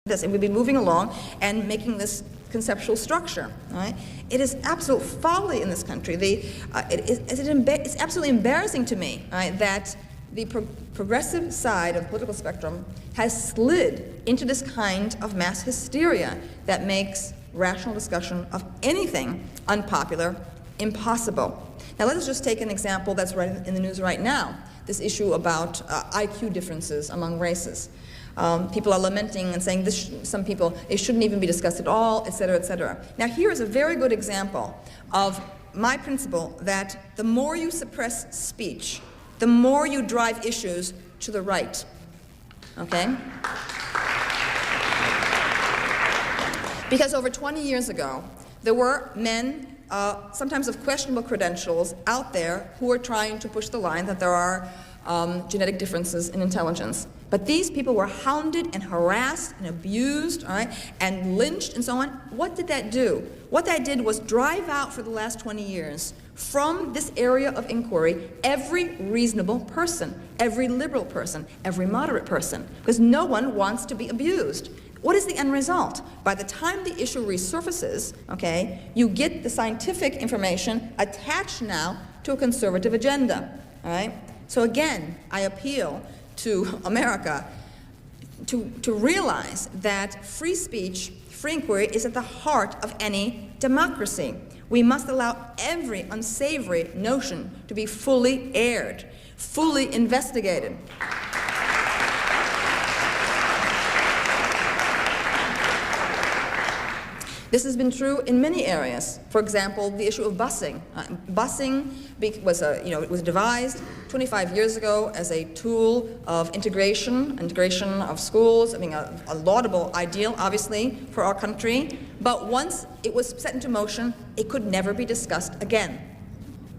this, and we've been moving along and making this conceptual structure. Right? It is absolute folly in this country. It's absolutely embarrassing to me, right, that the progressive side of the political spectrum has slid into this kind of mass hysteria that makes rational discussion of anything unpopular impossible. Now let us just take an example that's right in the news right now, this issue about IQ differences among races. People are lamenting and saying some people, it shouldn't even be discussed at all, et cetera, et cetera. Now here is a very good example of my principle that the more you suppress speech, the more you drive issues to the right, okay? Because over 20 years ago, there were men, sometimes of questionable credentials, out there who were trying to push the line that there are genetic differences in intelligence. But these people were hounded and harassed and abused, all right, and lynched and so on. What did that do? What that did was drive out for the last 20 years from this area of inquiry every reasonable person, every liberal person, every moderate person, because no one wants to be abused. What is the end result? By the time the issue resurfaces, okay, you get the scientific information attached now to a conservative agenda, all right? So again, I appeal to America to realize that free speech, free inquiry is at the heart of any democracy. We must allow every unsavory notion to be fully aired, fully investigated. This has been true in many areas. For example, the issue of busing. Busing was devised 25 years ago as a tool of integration of schools. I mean, a laudable ideal, obviously, for our country. But once it was set into motion, it could never be discussed again.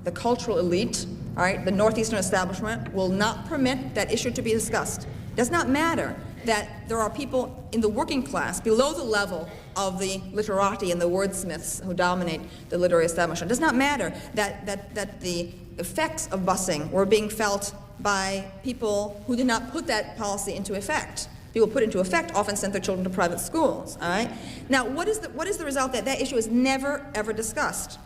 The cultural elite, all right, the Northeastern establishment, will not permit that issue to be discussed. It does not matter that there are people in the working class below the level of the literati and the wordsmiths who dominate the literary establishment. It does not matter that the effects of busing were being felt by people who did not put that policy into effect. People put it into effect often sent their children to private schools, all right? Now, what is the result? That issue is never, ever discussed.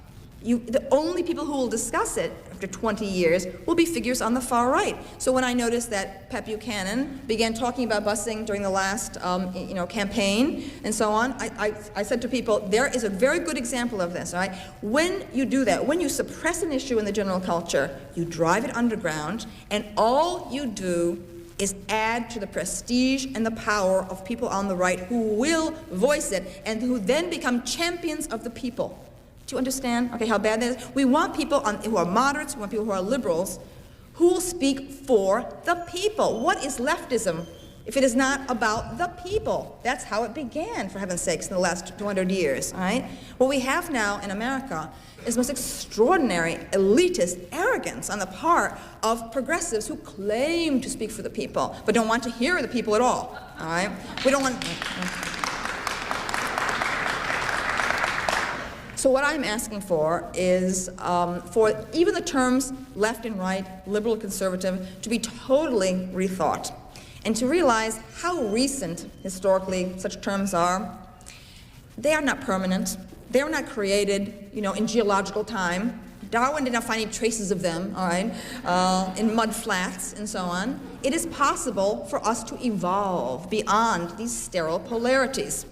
The only people who will discuss it after 20 years will be figures on the far right. So when I noticed that Pat Buchanan began talking about busing during the last campaign and so on, I said to people, there is a very good example of this, all right? When you do that, when you suppress an issue in the general culture, you drive it underground, and all you do is add to the prestige and the power of people on the right who will voice it and who then become champions of the people. Do you understand, okay, how bad that is? We want people who are moderates, we want people who are liberals, who will speak for the people. What is leftism if it is not about the people? That's how it began, for heaven's sakes, in the last 200 years, all right? What we have now in America is most extraordinary elitist arrogance on the part of progressives who claim to speak for the people, but don't want to hear the people at all right? We don't want... So what I'm asking for is for even the terms left and right, liberal, conservative, to be totally rethought, and to realize how recent, historically, such terms are. They are not permanent. They were not created, in geological time. Darwin did not find any traces of them, all right, in mud flats and so on. It is possible for us to evolve beyond these sterile polarities.